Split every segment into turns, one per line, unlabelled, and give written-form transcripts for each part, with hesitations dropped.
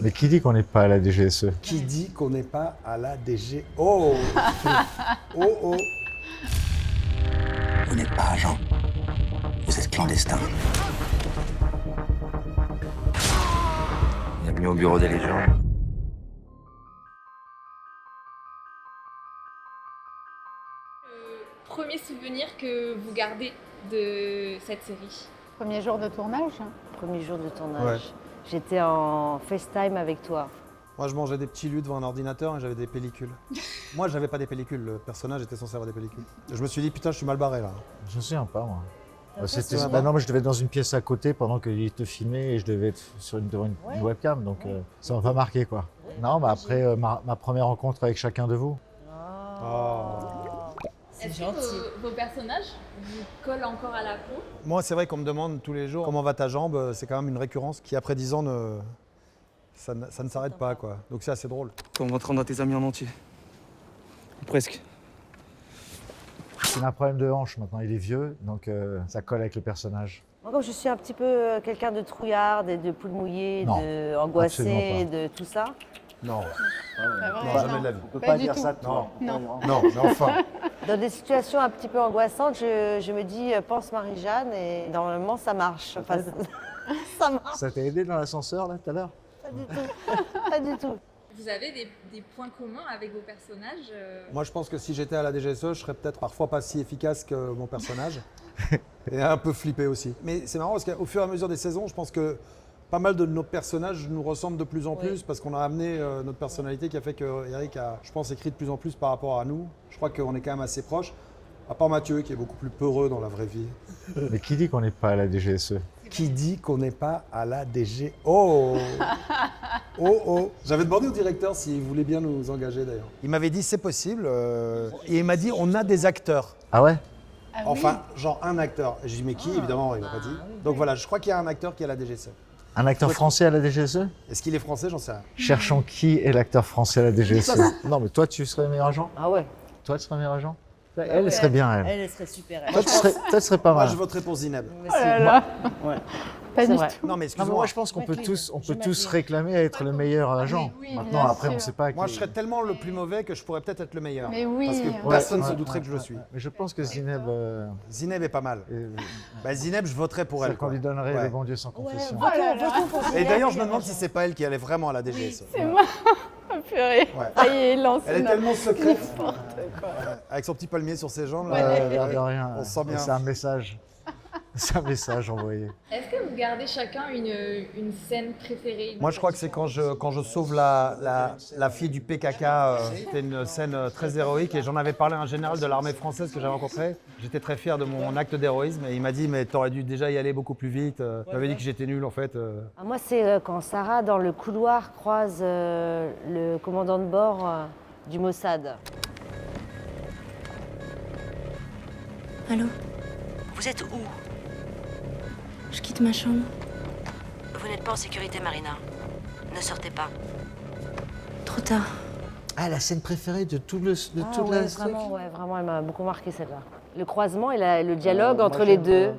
Mais qui dit qu'on n'est pas à la DGSE?
Qui dit qu'on n'est pas à la DG? Oh. Oh oh.
Vous n'êtes pas agent. Vous êtes clandestin.
Bienvenue au bureau des légendes.
Premier souvenir que vous gardez de cette série?
Premier jour de tournage.
Premier jour de tournage.
Ouais.
J'étais en FaceTime avec toi.
Moi, je mangeais des petits lus devant un ordinateur et j'avais des pellicules. Moi, j'avais pas des pellicules. Le personnage était censé avoir des pellicules. Je me suis dit, putain, je suis mal barré là.
Je me souviens pas, moi. C'était...
souviens
Bah
pas
non, mais je devais être dans une pièce à côté pendant qu'il te filmait et je devais être devant une webcam, donc ça m'a pas marqué, quoi. Non, mais après, ma première rencontre avec chacun de vous.
Oh.
Est-ce que vos personnages vous collent encore à la peau?
Moi, c'est vrai qu'on me demande tous les jours comment va ta jambe. C'est quand même une récurrence qui, après 10 ans, ça ne s'arrête pas, quoi. Donc c'est assez drôle.
Comme on rentre dans tes amis en entier. Presque.
C'est un problème de hanche maintenant, il est vieux, donc ça colle avec le personnage.
Moi, comme je suis un petit peu quelqu'un de trouillarde et de poule mouillée,
Non,
de angoissée,
absolument
de tout ça.
Non.
Pas
Non,
vrai.
jamais de la vie.
On peut
Pas du tout.
toi.
Non.
Non, mais enfin.
Dans des situations un petit peu angoissantes, je me dis, pense Marie-Jeanne, et normalement, ça marche. Enfin, ça marche.
Ça t'a aidé dans l'ascenseur, là, tout à l'heure?
Pas du tout. Pas du tout.
Vous avez des points communs avec vos personnages?
Moi, je pense que si j'étais à la DGSE, je serais peut-être parfois pas si efficace que mon personnage. Et un peu flippé aussi. Mais c'est marrant parce qu'au fur et à mesure des saisons, je pense que pas mal de nos personnages nous ressemblent de plus en plus parce qu'on a amené notre personnalité qui a fait que Eric a, je pense, écrit de plus en plus par rapport à nous. Je crois qu'on est quand même assez proches. À part Mathieu qui est beaucoup plus peureux dans la vraie vie.
Mais qui dit qu'on n'est pas à la DGSE?
Qui dit qu'on n'est pas à la DG? Oh. Oh oh. J'avais demandé au directeur s'il voulait bien nous engager d'ailleurs. Il m'avait dit c'est possible et il m'a dit on a des acteurs.
Ah ouais?
Ah oui.
Enfin, genre un acteur. J'ai dit mais qui? Évidemment, il m'a pas dit. Donc voilà, je crois qu'il y a un acteur qui est à la DGSE.
Un acteur français à la DGSE?
Est-ce qu'il est français? J'en sais rien.
Cherchons qui est l'acteur français à la DGSE. Non, mais toi, tu serais le meilleur agent?
Ah ouais.
Toi, tu serais le meilleur agent? Elle serait bien, elle.
Elle serait super.
Toi, tu serais pas
Moi,
mal.
je voterai pour Zineb.
Oh là là.
Ouais.
Pas
C'est
du
vrai.
tout.
Non, mais
Non, mais
excuse-moi.
moi, je pense qu'on peut tous réclamer à être le meilleur agent.
oui,
Maintenant,
bien
après, on ne
sûr.
sait pas.
Moi,
qui-
je serais tellement le plus mauvais que je pourrais peut-être être le meilleur.
Mais oui.
Parce que
Ouais,
personne ne
ouais,
se douterait que je le
ouais,
suis.
ouais. Mais je pense que Zineb,
Zineb est pas mal. Bah, Zineb, je voterai pour elle.
c'est qu'on
quoi.
lui donnerait
Ouais.
le bon Dieu sans confession.
Oh là là.
Et d'ailleurs, je me demande si c'est pas elle qui allait vraiment à la DGSE.
C'est moi. Oh, purée.
Ouais.
Ça y est, lance.
Elle est tellement secrète.
N'importe quoi.
Avec son petit palmier sur ses jambes.
L'air de rien.
On se sent bien.
C'est un message. C'est un message envoyé.
Est-ce que vous gardez chacun une scène préférée?
Moi, je crois que c'est quand je sauve la fille du PKK. C'était une scène très héroïque et j'en avais parlé à un général de l'armée française que j'avais rencontré. J'étais très fier de mon acte d'héroïsme et il m'a dit mais t'aurais dû déjà y aller beaucoup plus vite. Il m'avait dit que j'étais nul en fait.
Ah, moi, c'est quand Sarah, dans le couloir, croise le commandant de bord du Mossad.
Allô?
Vous êtes où?
Je quitte ma chambre.
Vous n'êtes pas en sécurité, Marina. Ne sortez pas.
Trop tard.
Ah, la scène préférée de toute
Ouais,
la
vraiment, elle m'a beaucoup marqué celle-là. Le croisement et le dialogue
Moi,
entre les
j'aime,
deux.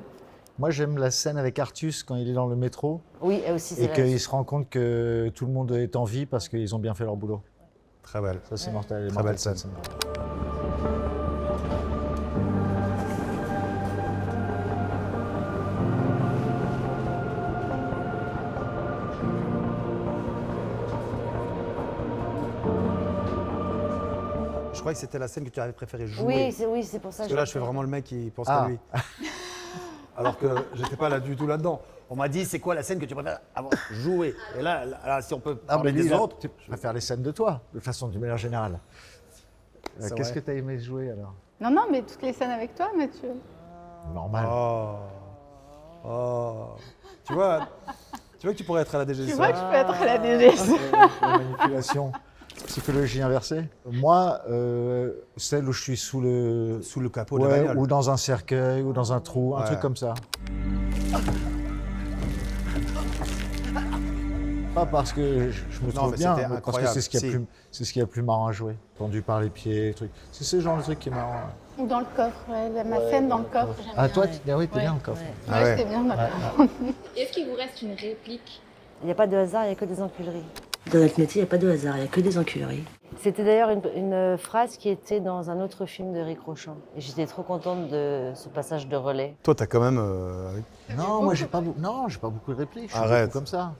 Moi, j'aime la scène avec Artus quand il est dans le métro
Oui, elle aussi, c'est
et
vrai.
qu'il se rend compte que tout le monde est en vie parce qu'ils ont bien fait leur boulot.
Très belle.
Ça, c'est mortel.
Très belle scène. Je croyais que c'était la scène que tu avais préféré jouer.
Oui, c'est pour ça.
Parce que là, je fais vraiment le mec qui pense
Ah.
qu'à lui. Alors que j'étais pas là du tout là-dedans. On m'a dit, c'est quoi la scène que tu préfères jouer? Et là, si on peut parler
mais lui,
des
là,
autres,
je préfère les scènes de toi, de façon d'une manière générale.
C'est
Qu'est-ce
vrai.
que tu as aimé jouer alors?
Non, mais toutes les scènes avec toi, Mathieu.
Normal.
Oh. Oh. Tu vois que tu pourrais être à la DGSE.
Tu vois que je peux être à la DGSE.
La manipulation, psychologie inversée. Moi, celle où je suis sous le
capot de la
ouais,
bagnole.
ou dans un cercueil, ou dans un trou, un
Ouais.
truc comme ça. Pas parce que je me
Non,
trouve
mais
bien,
c'était
mais parce que
incroyable.
c'est ce qui est
Si.
c'est ce qui est le plus marrant à jouer. Tendu par les pieds, truc. C'est ce genre de truc qui est marrant.
Ou dans le coffre, ma scène dans le coffre. j'aime
Ah,
bien.
toi, oui, t'es bien le coffre.
Ah ouais.
C'était bien, d'accord.
Est-ce qu'il vous reste une réplique
Il n'y a pas de hasard, il n'y a que des enculeries.
Dans notre métier, il n'y a pas de hasard, il n'y a que des enculeries.
C'était d'ailleurs une phrase qui était dans un autre film de Rick Rochon. Et j'étais trop contente de ce passage de relais.
Toi, t'as quand même.
Non, moi j'ai pas, j'ai pas beaucoup de répliques. Je suis
Arrête.
beaucoup comme ça.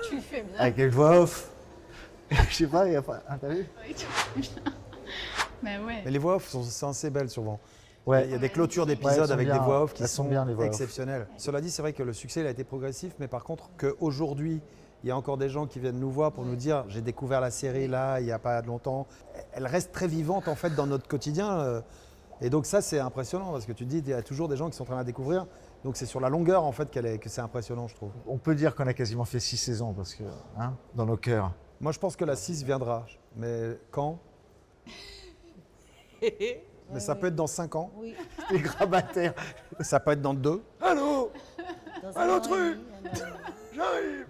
Tu le fais bien.
Avec une voix off. Je sais pas, il y a pas. Ah, t'as vu?
Mais ouais.
Mais les voix off sont assez belles souvent.
Ouais.
Il y a des clôtures
Ouais, elles
d'épisodes
sont
avec
bien,
des voix off qui
elles sont
sont
bien, les voix off.
exceptionnelles. Cela dit, c'est vrai que le succès il a été progressif, mais par contre, qu'aujourd'hui, il y a encore des gens qui viennent nous voir pour nous dire j'ai découvert la série là, il n'y a pas longtemps. Elle reste très vivante en fait dans notre quotidien. Et donc ça, c'est impressionnant parce que tu te dis, il y a toujours des gens qui sont en train de la découvrir. Donc c'est sur la longueur en fait que c'est impressionnant, je trouve.
On peut dire qu'on a quasiment fait 6 saisons parce que, hein, dans nos cœurs.
Moi, je pense que la 6 viendra. Mais quand? Mais ça peut être dans 5 ans.
Oui.
T'es grabataire.
Ça peut être dans 2. Allô?
Allô,
truc. J'arrive.